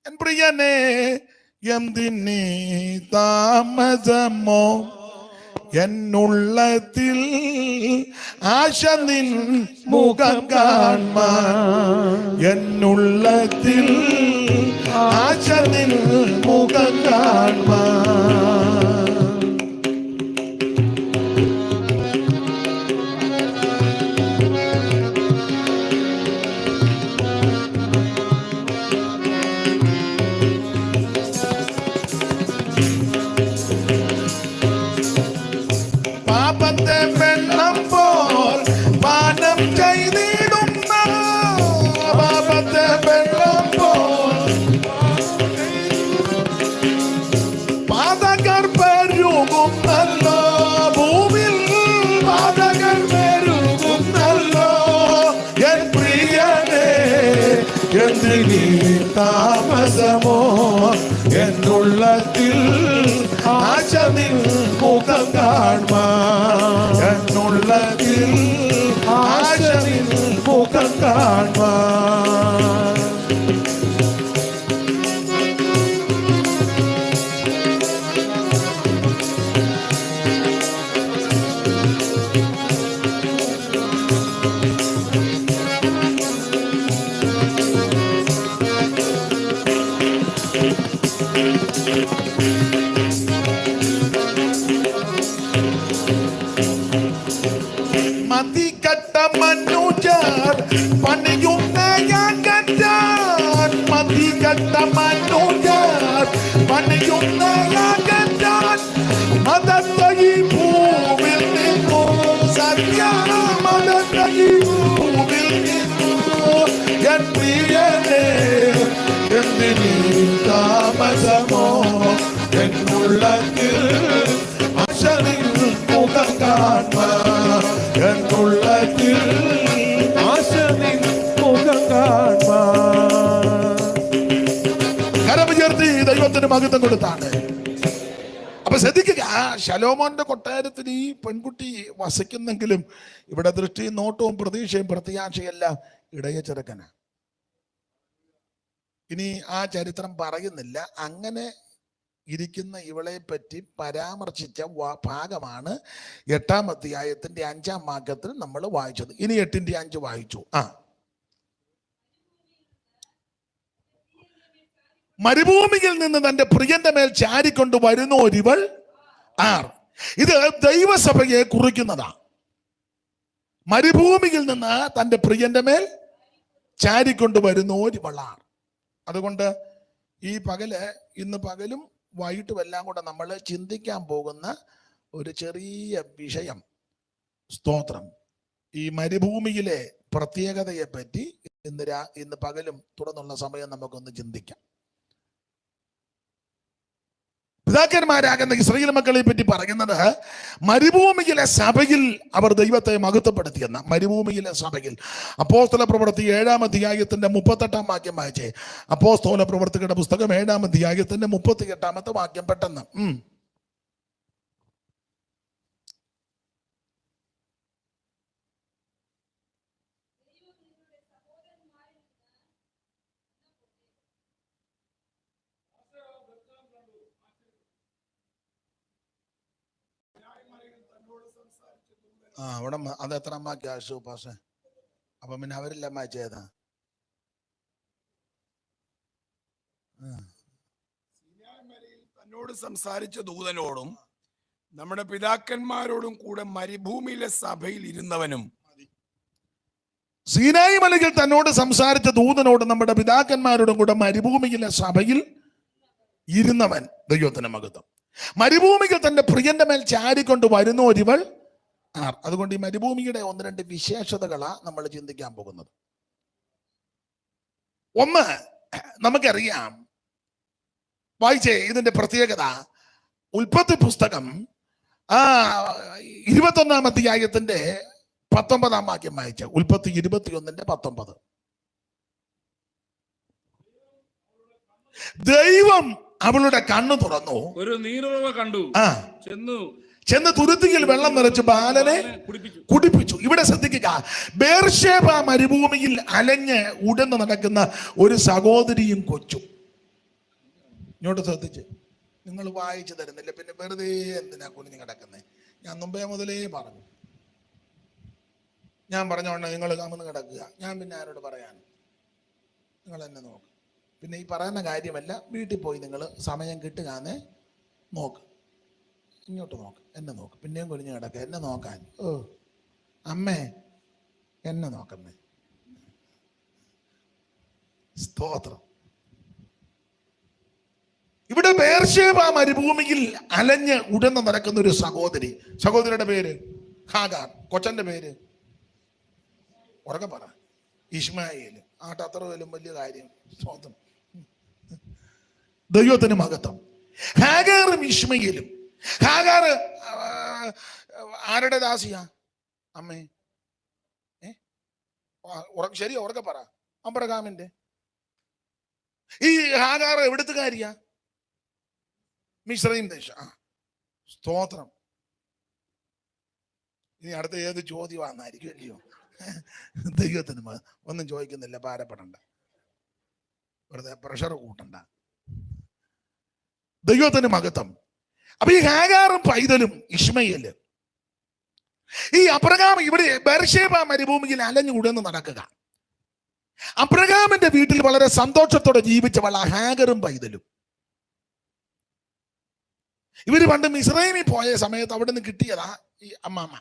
എൻ പ്രിയനെ എന്തിനീ താമസമോ എന്നുള്ളത്തിൽ ആശ നിൻ മുഖം കാൺമാൻ. എന്നുള്ളത്തിൽ ആശ നിൻ മുഖം കാൺമാൻ. പാപത്തെ വെള്ളം പോൽ പാനം ചെയ്തിടുന്ന, പാപത്തെ വെള്ളം പോൽ പാതകർ പെരുകുന്നല്ലോ ഭൂമിൽ, പാതകർ പെരുകുന്നല്ലോ എൻ പ്രിയനേ എന്തിനീ താമസമോ എന്നുള്ളത്തിൽ ആശ നിൻ മുഖം കാൺമാൻ. എന്നുള്ളത്തിൽ ആശ നിൻ മുഖം കാൺമാൻ. മതികെട്ട മനുജർ പണിയുന്ന യാഗത്താൻ, മതികെട്ട മനുജർ പണിയുന്ന യാഗത്താൻ. മതത്തെ ഈ ഭൂവിൽ നിന്നു സത്യ, മതത്തെ ഈ ഭൂവിൽ നിന്നു എൻ പ്രിയനേ എന്തിനീ താമസമോ എന്നുള്ളത്തിൽ ആശ നിൻ മുഖം കാൺമാൻ. എന്നുള്ളത്തിൽ ആശ നിൻ മുഖം കാൺമാൻ. കരമുയർത്തി ദൈവത്തിന് മഹത്വം കൊടുത്താണ്. അപ്പൊ ശ്രദ്ധിക്കുക, ശലോമോന്റെ കൊട്ടാരത്തിൽ ഈ പെൺകുട്ടി വസിക്കുന്നെങ്കിലും ഇവിടെ ദൃഷ്ടിയും നോട്ടവും പ്രതീക്ഷയും പ്രത്യാശയെല്ലാം ഇടയച്ചെറുക്കന. ഇനി ആ ചരിത്രം പറയുന്നില്ല. അങ്ങനെ ഇരിക്കുന്ന ഇവളെ പറ്റി പരാമർശിച്ച ഭാഗമാണ് 8-ാം അധ്യായത്തിന്റെ 5-ാം വാക്യത്തിൽ നമ്മൾ വായിച്ചത്. ഇനി 8-ന്റെ 5 വായിച്ചു. മരുഭൂമിയിൽ നിന്ന് തന്റെ പ്രിയന്റെ മേൽ ചാരിക്കൊണ്ട് വരുന്ന ഒരിവൾ ആർ. ഇത് ദൈവസഭയെ കുറിക്കുന്നതാ. മരുഭൂമിയിൽ നിന്ന് തന്റെ പ്രിയന്റെ മേൽ ചാരിക്കൊണ്ട് വരുന്ന ഒരിവളാർ. അതുകൊണ്ട് ഈ ഇന്ന് പകലും വൈകിട്ടും എല്ലാം കൂടെ നമ്മൾ ചിന്തിക്കാൻ പോകുന്ന ഒരു ചെറിയ വിഷയം, സ്തോത്രം, ഈ മരുഭൂമിയിലെ പ്രത്യേകതയെ പറ്റി ഇന്ന് പകലും തുടർന്നുള്ള സമയം നമുക്കൊന്ന് ചിന്തിക്കാം. പിതാക്കന്മാരാകുന്ന ഇസ്രായേൽ മക്കളെ പറ്റി പറയുന്നത് മരുഭൂമിയിലെ സഭയിൽ അവർ ദൈവത്തെ മഹത്വപ്പെടുത്തിയെന്ന. മരുഭൂമിയിലെ സഭയിൽ അപ്പോസ്തല പ്രവൃത്തി 7-ാം അധ്യായത്തിന്റെ 38-ാം വാക്യം വായിച്ചേ. അപ്പോസ്തല പ്രവൃത്തികളുടെ പുസ്തകം 7-ാം അധ്യായത്തിന്റെ 38-ാമത്തെ വാക്യം പെട്ടെന്ന്. അവിടെ അത് എത്ര അമ്മ ക്യാഷ് പാസ്. അപ്പൊ പിന്നെ അവരെല്ലാം വായിച്ചേതാ? തന്നോട് സംസാരിച്ച ദൂതനോടും നമ്മുടെ പിതാക്കന്മാരോടും കൂടെ മരുഭൂമിയിലെ സഭയിൽ ഇരുന്നവനും. സീനായി മലയിൽ തന്നോട് സംസാരിച്ച ദൂതനോട് നമ്മുടെ പിതാക്കന്മാരോടും കൂടെ മരുഭൂമിയിലെ സഭയിൽ ഇരുന്നവൻ. ദൈവത്തിന്റെ മഹത്വം. മരുഭൂമിയിൽ തന്റെ പ്രിയന്റെ മേൽ ചാരിക്കൊണ്ട് വരുന്ന ഒരുവൾ. അതുകൊണ്ട് ഈ മരുഭൂമിയുടെ 1-2 വിശേഷതകളാ നമ്മൾ ചിന്തിക്കാൻ പോകുന്നത്. ഒന്ന്, നമുക്കറിയാം, വായിച്ചേ ഇതിന്റെ പ്രത്യേകത. ഉൽപ്പത്തി പുസ്തകം 21-ാം അധ്യായത്തിന്റെ 19-ാം വാക്യം വായിച്ച. ഉൽപ്പത്തി 21-ന്റെ 19. ദൈവം അവളുടെ കണ്ണു തുറന്നു, ഒരു നീരുറവ കണ്ടു, ആ ചെന്ന് തുരുത്തിയിൽ വെള്ളം നിറച്ച് ബാലനെ കുടിപ്പിച്ചു. ഇവിടെ ശ്രദ്ധിക്കുക, ബേർശേബ മരുഭൂമിയിൽ അലഞ്ഞ് ഉടന്ന് നടക്കുന്ന ഒരു സഹോദരിയും കൊച്ചും. ഇങ്ങോട്ട് ശ്രദ്ധിച്ച്, നിങ്ങൾ വായിച്ചു തരുന്നില്ല, പിന്നെ വെറുതെ എന്തിനാ കുനിഞ്ഞു കിടക്കുന്നത്? ഞാൻ മുമ്പേ മുതലേ പറഞ്ഞു, ഞാൻ പറഞ്ഞോണ്ട് നിങ്ങൾ കമന്ന് കിടക്കുക. ഞാൻ പിന്നെ ആരോട് പറയാൻ? നിങ്ങൾ എന്നെ നോക്ക്. പിന്നെ ഈ പറയുന്ന കാര്യമല്ല, വീട്ടിൽ പോയി നിങ്ങൾ സമയം കിട്ടുകാന്നെ നോക്ക്. ഇങ്ങോട്ട് നോക്ക്, എന്നെ നോക്ക്. പിന്നെയും കുനിഞ്ഞു കിടക്കുക, എന്നെ നോക്കാൻ. ഓ അമ്മേ, എന്നെ നോക്കുന്നേ. സ്തോത്രം. ഇവിടെ ബേർശേബ മരുഭൂമിയിൽ അലഞ്ഞ് ഉടന്ന് നടക്കുന്ന ഒരു സഹോദരി. സഹോദരിയുടെ പേര് ഹാഗാർ, കൊച്ചന്റെ പേര് ഉറക്കെ പറ, ഇശ്മായേല്. ആട്ട് അത്ര വലിയ കാര്യം. സ്തോത്രം. ദൈവത്തിന് മഹത്വം. ഹാഗാറും ഇശ്മായേലും. ഹാഗാർ ആരുടെ ദാസിയാ? അമ്മേ, ശരി, ഉറക്കെ പറ. അബ്രഹാമിന്റെ. ഈ ഹാഗാർ എവിടുത്തെ കാര്യാ? മിസ്രയീം ദേശം. സ്തോത്രം. ഇനി അടുത്ത ഏത് ചോദ്യമാണെന്നായിരിക്കും അല്ലയോ? ദൈവത്തിന് ഒന്നും ചോദിക്കുന്നില്ല, ഭാരപ്പെടണ്ട, വെറുതെ പ്രഷർ കൂട്ടണ്ട. ദൈവത്തിന് മഹത്വം. അപ്പൊ ഈ ഹാഗാറും പൈതലും ഇശ്മയേല്, ഈ അബ്രഹാം ഇവിടെ ബേർശേബ മരുഭൂമിയിൽ അലഞ്ഞുകൂടുന്ന് നടക്കുക. അബ്രഹാമിന്റെ വീട്ടിൽ വളരെ സന്തോഷത്തോടെ ജീവിച്ചവൾ ഹാഗറും പൈതലും. ഇവര് പണ്ട് മിസ്രൈമിൽ പോയ സമയത്ത് അവിടെ നിന്ന് കിട്ടിയതാ ഈ അമ്മാമ്മ.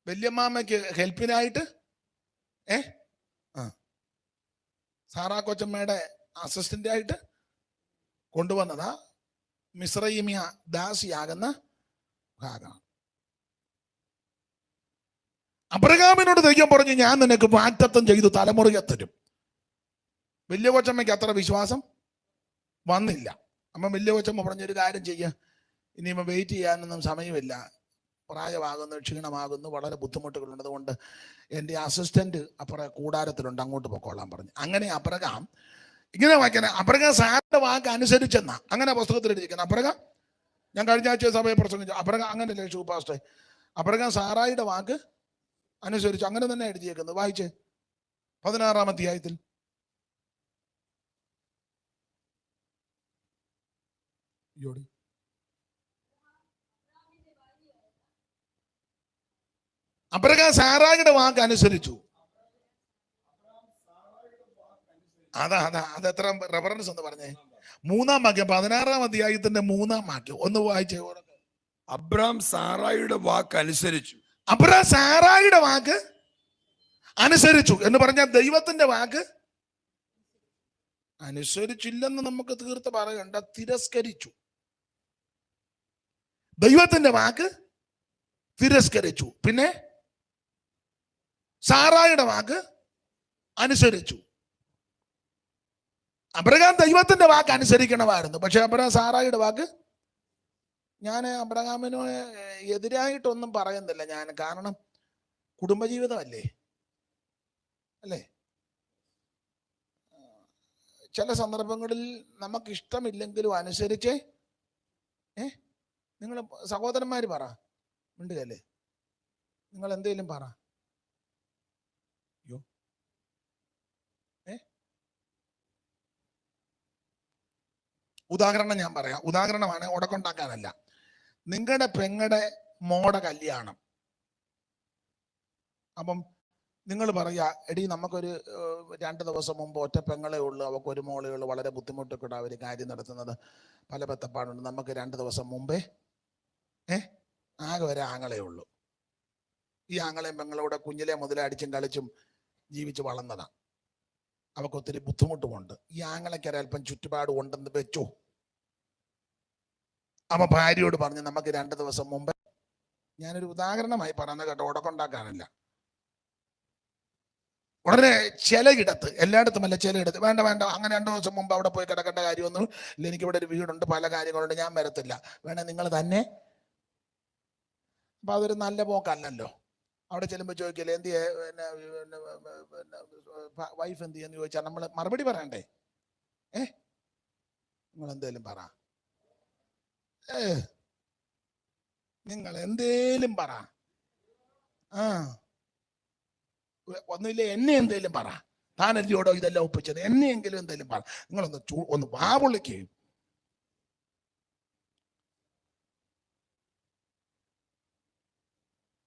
വല്യമ്മാമ്മയ്ക്ക് ഹെൽപ്പിനായിട്ട് സാറാ കൊച്ചമ്മയുടെ അസിസ്റ്റന്റ് ആയിട്ട് കൊണ്ടുവന്നതാ മിസ്രൈമിയ ദാസിയാകുന്ന ഹാഗാർ. അബ്രഹാമിനോട് ദൈവം പറഞ്ഞു, ഞാൻ നിനക്ക് വാഗ്ദത്തം ചെയ്തു തലമുറയെ തരും. വലിയ കൊച്ചമ്മയ്ക്ക് അത്ര വിശ്വാസം വന്നില്ല. അമ്മ വലിയ കൊച്ചമ്മ പറഞ്ഞൊരു കാര്യം ചെയ്യുക, ഇനിയിപ്പോൾ വെയിറ്റ് ചെയ്യാനൊന്നും സമയമില്ല, പ്രായമാകുന്നു, ക്ഷീണമാകുന്നു, വളരെ ബുദ്ധിമുട്ടുകളുണ്ട്, അതുകൊണ്ട് എൻ്റെ അസിസ്റ്റന്റ് അപ്പുറം കൂടാരത്തിലുണ്ട്, അങ്ങോട്ട് പൊക്കോളാൻ പറഞ്ഞു. അങ്ങനെ അബ്രഹാം ഇങ്ങനെ വായിക്കാൻ, അബ്രഹാം സാറിന്റെ വാക്ക് അനുസരിച്ചെന്നാ അങ്ങനെ പുസ്തകത്തിൽ എഴുതിയിരിക്കുന്നത്. അബ്രഹാം, ഞാൻ കഴിഞ്ഞ ആഴ്ച സഭയെ പ്രസംഗിച്ചു, അബ്രഹാം അങ്ങനെയല്ലേ ഷൂപാസ്റ്റേ, അബ്രഹാം സാറായിയുടെ വാക്ക് അനുസരിച്ചു, അങ്ങനെ തന്നെ എഴുതിയേക്കുന്നത്. വായിച്ചേ 16-ാം അധ്യായത്തിൽ. അബ്രഹാം സാറായിയുടെ വാക്ക് അനുസരിച്ചു. അതെത്ര റെഫറൻസ് എന്ന് പറഞ്ഞേ? 3-ാം വാക്യം, 16-ാം അധ്യായത്തിന്റെ 3-ാം വാക്യം ഒന്ന് വായിച്ചേ. അബ്രഹാം സാറായിയുടെ വാക്ക് അനുസരിച്ചു. അബ്രഹാം സാറായിയുടെ വാക്ക് അനുസരിച്ചു എന്ന് പറഞ്ഞാൽ ദൈവത്തിന്റെ വാക്ക് അനുസരിച്ചില്ലെന്ന് നമുക്ക് തീർത്ത് പറയണ്ട, തിരസ്കരിച്ചു. ദൈവത്തിന്റെ വാക്ക് തിരസ്കരിച്ചു. പിന്നെ സാറായിയുടെ വാക്ക് അനുസരിച്ചു. അബ്രഹാം ദൈവത്തിന്റെ വാക്ക് അനുസരിക്കണമായിരുന്നു, പക്ഷെ അബ്രഹാം സാറായിയുടെ വാക്ക്. ഞാൻ അബ്രഹാമിന് എതിരായിട്ടൊന്നും പറയുന്നില്ല ഞാൻ, കാരണം കുടുംബജീവിതമല്ലേ അല്ലേ? ചില സന്ദർഭങ്ങളിൽ നമുക്ക് ഇഷ്ടമില്ലെങ്കിലും അനുസരിച്ച് നിങ്ങൾ സഹോദരന്മാര് പറ, മിണ്ടുകല്ലേ, നിങ്ങൾ എന്തേലും പറ. അയ്യോ, ഉദാഹരണം ഞാൻ പറയാം. ഉദാഹരണമാണ്, ഉടക്കുണ്ടാക്കാനല്ല. നിങ്ങളുടെ പെങ്ങളുടെ മോടെ കല്യാണം. അപ്പം നിങ്ങൾ പറയാ, എടി നമുക്കൊരു 2 ദിവസം മുമ്പ് ഒറ്റ പെങ്ങളെ ഉള്ളൂ, അവക്കൊരു മോളേ ഉള്ളൂ, വളരെ ബുദ്ധിമുട്ടൊക്കെ അവർ കാര്യം നടത്തുന്നത്, പല ബന്ധപ്പാടുണ്ട്, നമുക്ക് 2 ദിവസം മുമ്പേ ആകെ ഒരു ആങ്ങളെ ഉള്ളൂ. ഈ ആങ്ങളെയും പെങ്ങളോടെ കുഞ്ഞിലെ മുതലേ അടിച്ചും കളിച്ചും ജീവിച്ച് വളർന്നതാണ്. അവർക്ക് ഒത്തിരി ബുദ്ധിമുട്ടുമുണ്ട്. ഈ ആങ്ങളയ്ക്ക് അല്പം ചുറ്റുപാട് ഉണ്ടെന്ന് വെച്ചു. അവ ഭാര്യയോട് പറഞ്ഞ് നമുക്ക് 2 ദിവസം മുമ്പ്, ഞാനൊരു ഉദാഹരണമായി പറയുന്നത് കേട്ടോ, ഉടക്കുണ്ടാക്കാനല്ല. ഉടനെ ചിലയിടത്ത്, എല്ലായിടത്തുമല്ല, ചിലയിടത്ത് വേണ്ട അങ്ങനെ 2 ദിവസം മുമ്പ് അവിടെ പോയി കിടക്കേണ്ട കാര്യമൊന്നും ഇല്ല, എനിക്കിവിടെ ഒരു വീടുണ്ട്, പല കാര്യങ്ങളുണ്ട്, ഞാൻ വരത്തില്ല, വേണേ നിങ്ങൾ തന്നെ. അപ്പൊ അതൊരു നല്ല പോക്കല്ലല്ലോ. അവിടെ ചെല്ലുമ്പോൾ ചോദിക്കല്ലേ, എന്ത് വൈഫ് എന്ത് ചെയ്യാന്ന് ചോദിച്ചാൽ നമ്മൾ മറുപടി പറയണ്ടേ? നിങ്ങൾ എന്തേലും പറ. നിങ്ങൾ എന്തേലും പറ. ആ, ഒന്നുമില്ല, എന്നെ എന്തേലും പറ. താനല്ലോടോ ഇതെല്ലാം ഒപ്പിച്ചത്, എന്നെയെങ്കിലും എന്തേലും പറ. നിങ്ങളൊന്ന് ഒന്ന് വാ പൊള്ളിക്ക്.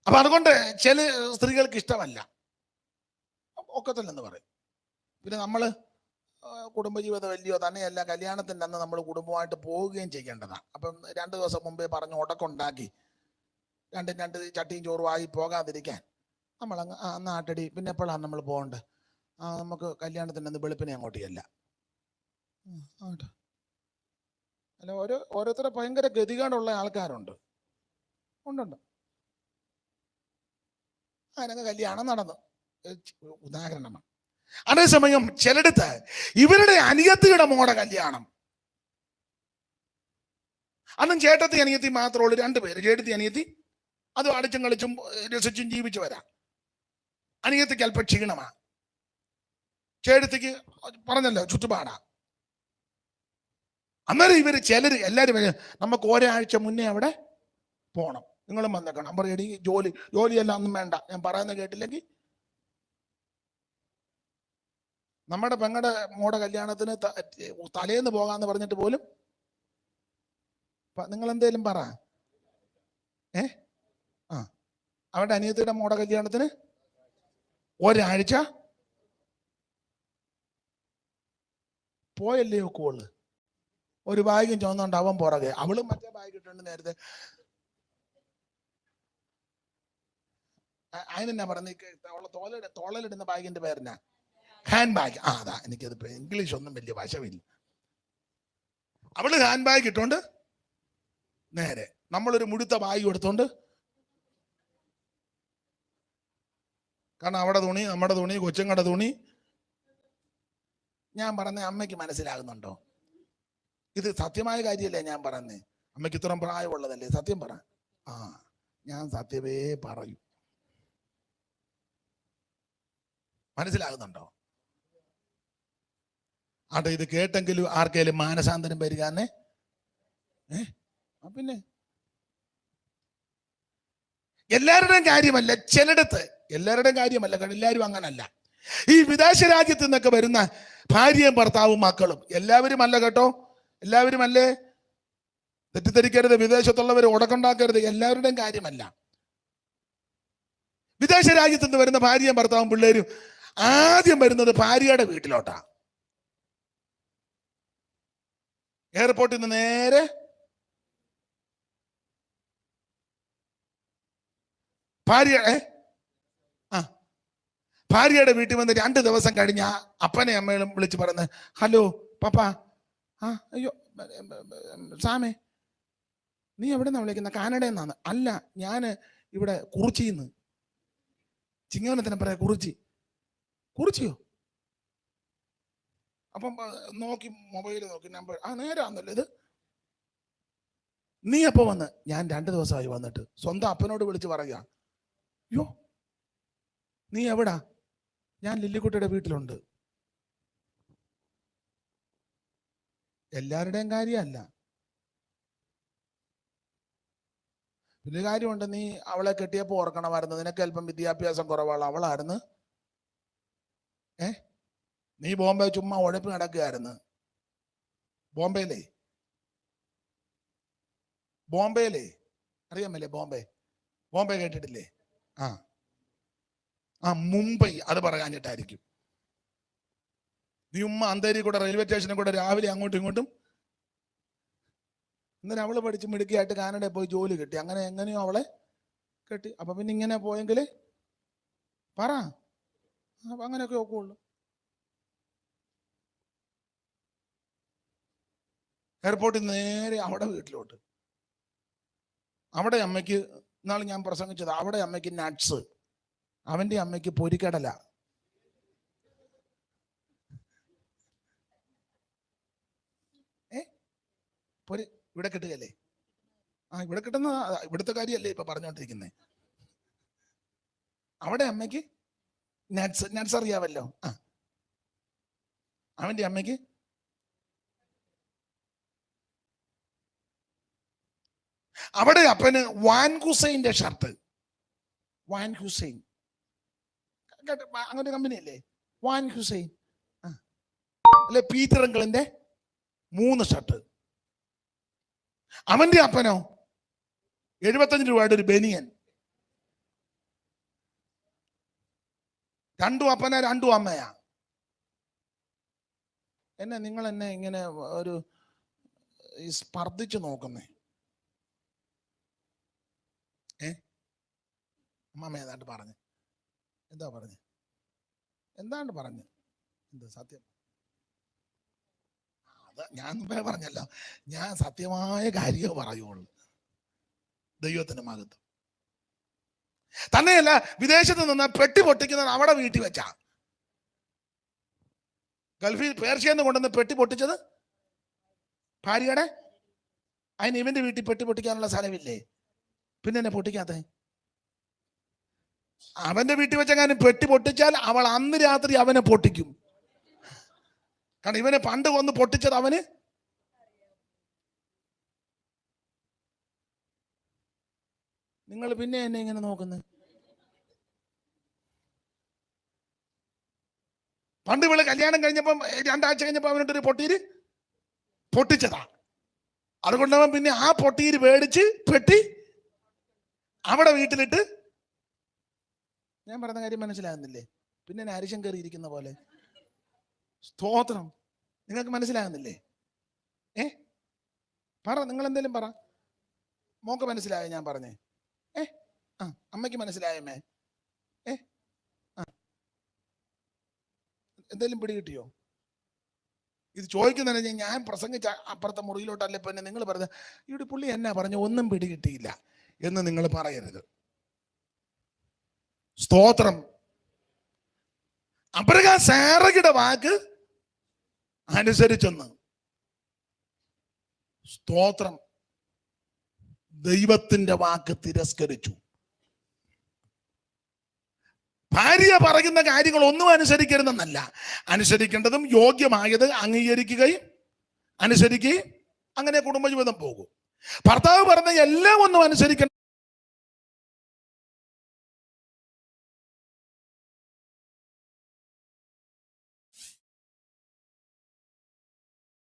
അപ്പൊ അതുകൊണ്ട് ചില സ്ത്രീകൾക്ക് ഇഷ്ടമല്ല, ഒക്കത്തില്ലെന്ന് പറയും. പിന്നെ നമ്മള് കുടുംബജീവിതം വലിയോ തന്നെയല്ല, കല്യാണത്തിൻ്റെ അന്ന് നമ്മൾ കുടുംബമായിട്ട് പോവുകയും ചെയ്യേണ്ടതാണ്. അപ്പം 2 ദിവസം മുമ്പേ പറഞ്ഞ് ഉടക്കുണ്ടാക്കി രണ്ട് ചട്ടിയും ചോറും ആയി പോകാതിരിക്കാൻ നമ്മളങ്ങ് നാട്ടടി. പിന്നെ എപ്പോഴാണ് നമ്മൾ പോകേണ്ടത്? നമുക്ക് കല്യാണത്തിൻ്റെ അന്ന് വെളുപ്പിനെ അങ്ങോട്ട് ചെല്ല. അല്ല, ഓരോരുത്തരെ ഭയങ്കര ഗതികേടുള്ള ആൾക്കാരുണ്ട്. ഉണ്ടുണ്ട്. അതിനങ്ങ് കല്യാണം നടന്നു, ഉദാഹരണമാണ്. അതേസമയം ചിലടത്ത് ഇവരുടെ അനിയത്തിയുടെ മോടെ കല്യാണം, അന്നും ചേട്ടത്തി അനിയത്തി മാത്രമേ ഉള്ളൂ, 2 പേര്. ചേട്ടത്തി അനിയത്തി അത് അടിച്ചും കളിച്ചും രസിച്ചും ജീവിച്ചു വരാം. അനിയത്തിക്ക് അല്പം ക്ഷീണമാ, ചേട്ടത്തിക്ക് പറഞ്ഞല്ലോ ചുറ്റുപാടാ. അന്നേരം ഇവര് ചിലര് എല്ലാവരും നമുക്ക് ഒരാഴ്ച മുന്നേ അവിടെ പോകണം, നിങ്ങളും വന്നേക്കണം. പറയടി ജോലിയെല്ലാം ഒന്നും വേണ്ട, ഞാൻ പറയുന്നത് കേട്ടില്ലെങ്കിൽ. നമ്മുടെ പെങ്ങളുടെ മോടെ കല്യാണത്തിന് തലേന്ന് പോകാന്ന് പറഞ്ഞിട്ട് പോലും നിങ്ങൾ എന്തേലും പറ. അവരുടെ അനിയത്തിയുടെ മോടെ കല്യാണത്തിന് ഒരാഴ്ച പോയല്ലേ ഒക്കുള്ളു. ഒരു ബാഗും ചുവന്നുകൊണ്ട് അവൻ പുറകെ, അവളും മറ്റേ ബാഗ് ഇട്ടുണ്ട് നേരത്തെ. അതിനെന്നാ പറഞ്ഞ തോളലിടുന്ന ബാഗിന്റെ പേരെന്നാ? Hand bag. അതാ, എനിക്കത് ഇംഗ്ലീഷ് ഒന്നും വലിയ വശമില്ല. അവള് ഹാൻഡ് ബാഗ് ഇട്ടോണ്ട് നേരെ, നമ്മളൊരു മുഴുത്ത ബാഗ് എടുത്തോണ്ട്. കാരണം അവിടെ തുണി, നമ്മുടെ തുണി, കൊച്ചുങ്ങളുടെ തുണി. ഞാൻ പറഞ്ഞ അമ്മയ്ക്ക് മനസ്സിലാകുന്നുണ്ടോ? ഇത് സത്യമായ കാര്യമല്ലേ ഞാൻ പറഞ്ഞേ? അമ്മയ്ക്ക് ഇത്രയും പ്രായമുള്ളതല്ലേ, സത്യം പറ. ഞാൻ സത്യമേ പറയൂ. മനസ്സിലാകുന്നുണ്ടോ? ആട്ടെ, ഇത് കേട്ടെങ്കിലും ആർക്കെങ്കിലും മാനസാന്തരം വരികന്നെ. പിന്നെ എല്ലാവരുടെയും കാര്യമല്ല, ചിലടത്ത് എല്ലാവരുടെയും കാര്യമല്ല, കാരണം എല്ലാവരും അങ്ങനല്ല. ഈ വിദേശ രാജ്യത്ത് നിന്നൊക്കെ വരുന്ന ഭാര്യയും ഭർത്താവും മക്കളും എല്ലാവരും അല്ല കേട്ടോ, എല്ലാവരും അല്ലേ, തെറ്റിദ്ധരിക്കരുത്. വിദേശത്തുള്ളവർ ഉടക്കുണ്ടാക്കരുത്, എല്ലാവരുടെയും കാര്യമല്ല. വിദേശ രാജ്യത്ത് നിന്ന് വരുന്ന ഭാര്യയും ഭർത്താവും പിള്ളേരും ആദ്യം വരുന്നത് ഭാര്യയുടെ വീട്ടിലോട്ടാ. എയർപോർട്ടിൽ നിന്ന് നേരെ ഭാര്യയുടെ വീട്ടിൽ വന്ന് 2 ദിവസം കഴിഞ്ഞ അപ്പനെ അമ്മയും വിളിച്ച് പറഞ്ഞ്, ഹലോ പപ്പ. അയ്യോ സാമേ, നീ എവിടെന്നാ വിളിക്കുന്ന? കാനഡയിൽ നിന്നാണ്. അല്ല, ഞാന് ഇവിടെ കുറിച്ചിന്ന്. ചിങ്ങവനത്തിനെ പറയാ കുറിച്ചിയോ? അപ്പം നോക്കി, മൊബൈൽ നോക്കി, നമ്പർ നേരാന്നല്ലോ ഇത്. നീ എപ്പോ വന്ന്? ഞാൻ 2 ദിവസമായി വന്നിട്ട്. സ്വന്തം അപ്പനോട് വിളിച്ച് പറയുക, യോ നീ എവിടാ? ഞാൻ ലില്ലിക്കുട്ടിയുടെ വീട്ടിലുണ്ട്. എല്ലാവരുടെയും കാര്യമല്ല. പിന്നെ കാര്യമുണ്ട്, നീ അവളെ കെട്ടിയപ്പോൾ ഓർക്കണമായിരുന്നു, നിനക്ക് അല്പം വിദ്യാഭ്യാസം കുറവാണ്. അവളായിരുന്നു. നീ ബോംബെ ചുമ്മാ ഉഴപ്പ് നടക്കുകയായിരുന്നു. ബോംബെയിലേ അറിയാമല്ലേ? ബോംബെ കേട്ടിട്ടില്ലേ? മുംബൈ, അത് പറയാഞ്ഞിട്ടായിരിക്കും. നീ അന്തേരി കൂടെ റെയിൽവേ സ്റ്റേഷനിൽ കൂടെ രാവിലെ അങ്ങോട്ടും ഇങ്ങോട്ടും. ഇന്നലെ അവള് പഠിച്ച് മിടുക്കിയായിട്ട് കാനഡയിൽ പോയി ജോലി കിട്ടി. അങ്ങനെ എങ്ങനെയോ അവളെ കെട്ടി. അപ്പൊ പിന്നെ ഇങ്ങനെ പോയെങ്കിൽ പറ, അങ്ങനെയൊക്കെ ഒക്കുള്ളൂ. എയർപോർട്ടിൽ നേരെ അവിടെ വീട്ടിലോട്ട്. അവിടെ അമ്മയ്ക്ക്, ഇന്നാൾ ഞാൻ പ്രസംഗിച്ചത്, അവിടെ അമ്മയ്ക്ക് നട്ട്സ്, അവന്റെ അമ്മയ്ക്ക് പൊരിക്കടല. ഇവിടെ കിട്ടുകയല്ലേ? ഇവിടെ കിട്ടുന്ന ഇവിടുത്തെ കാര്യമല്ലേ ഇപ്പൊ പറഞ്ഞോണ്ടിരിക്കുന്നേ. അവിടെ അമ്മയ്ക്ക് നട്ട്സ് അറിയാവല്ലോ. അവന്റെ അമ്മയ്ക്ക് അവിടെ അപ്പന് വാൻ ഹുസൈൻ്റെ ഷർട്ട്. വാൻ ഹുസൈൻ അങ്ങനെ കമ്പനി അല്ലേ വാൻ ഹുസൈൻ, അല്ലെ പീറ്റർ അങ്കിളിന്റെ 3 ഷർട്ട്. അവന്റെ അപ്പനോ 75 രൂപയുടെ ഒരു ബനിയൻ. 2 അപ്പനാ 2 അമ്മയാ. നിങ്ങൾ എന്നെ ഇങ്ങനെ ഒരു സ്പർദ്ധിച്ചു നോക്കുന്നേ? അമ്മ ഏതാണ്ട് പറഞ്ഞു, എന്താ പറഞ്ഞു, എന്താണ്ട് പറഞ്ഞു, എന്താ സത്യം? അത് ഞാൻ മുമ്പേ പറഞ്ഞല്ലോ, ഞാൻ സത്യമായ കാര്യമേ പറയുള്ളൂ. ദൈവത്തിന്റെ മഹത്വം. തന്നെയല്ല, വിദേശത്ത് നിന്ന് പെട്ടി പൊട്ടിക്കുന്നത് അവിടെ വീട്ടിൽ വെച്ചാ. ഗൾഫിൽ പേർഷ്യന്ന് കൊണ്ടുവന്ന് പെട്ടി പൊട്ടിച്ചത് ഭാര്യയുടെ. അതിന് ഇവന്റെ വീട്ടിൽ പെട്ടി പൊട്ടിക്കാനുള്ള സ്ഥലമില്ലേ? പിന്നെ എന്നെ പൊട്ടിക്കാത്ത? അവന്റെ വീട്ടിൽ വെച്ചെങ്ങാനും പെട്ടി പൊട്ടിച്ചാൽ അവൾ അന്ന് രാത്രി അവനെ പൊട്ടിക്കും. കാരണം ഇവനെ പണ്ട് വന്ന് പൊട്ടിച്ചത് അവന്. നിങ്ങൾ പിന്നെ എന്നെ ഇങ്ങനെ നോക്കുന്നത്? പണ്ട് ഇവള് കല്യാണം കഴിഞ്ഞപ്പം 2 ആഴ്ച കഴിഞ്ഞപ്പോ അവനൊരു പൊട്ടീര് പൊട്ടിച്ചതാ. അതുകൊണ്ടവൻ പിന്നെ ആ പൊട്ടീര് മേടിച്ച് പെട്ടി അവിടെ വീട്ടിലിട്ട്. ഞാൻ പറഞ്ഞ കാര്യം മനസ്സിലാകുന്നില്ലേ? പിന്നെ എന്നെ അരിശം കയറി ഇരിക്കുന്ന പോലെ. സ്തോത്രം. നിങ്ങൾക്ക് മനസ്സിലാകുന്നില്ലേ? പറ, നിങ്ങൾ എന്തേലും പറ. മോക്ക് മനസ്സിലായോ ഞാൻ പറഞ്ഞേ? അമ്മയ്ക്ക് മനസ്സിലായമ്മേ? എന്തേലും പിടി കിട്ടിയോ? ഇത് ചോദിക്കുന്നതിന് ഞാൻ പ്രസംഗിച്ച അപ്പുറത്തെ മുറിയിലോട്ടല്ലേ പിന്നെ നിങ്ങൾ പറഞ്ഞ ഇവിടെ പുള്ളി എന്നാ പറഞ്ഞു ഒന്നും പിടി കിട്ടിയില്ല എന്ന് നിങ്ങൾ പറയരുത്. സ്തോത്രം. അബ്രഹാം സാറയുടെ വാക്ക് അനുസരിച്ചെന്ന്. സ്തോത്രം. ദൈവത്തിന്റെ വാക്ക് തിരസ്കരിച്ചു. ഭാര്യ പറയുന്ന കാര്യങ്ങൾ ഒന്നും അനുസരിക്കരുതെന്നല്ല, അനുസരിക്കേണ്ടതും യോഗ്യമായത് അംഗീകരിക്കുകയും അനുസരിക്കുകയും അങ്ങനെ കുടുംബജീവിതം പോകും. ഭർത്താവ് പറഞ്ഞ എല്ലാം ഒന്നും അനുസരിക്കണം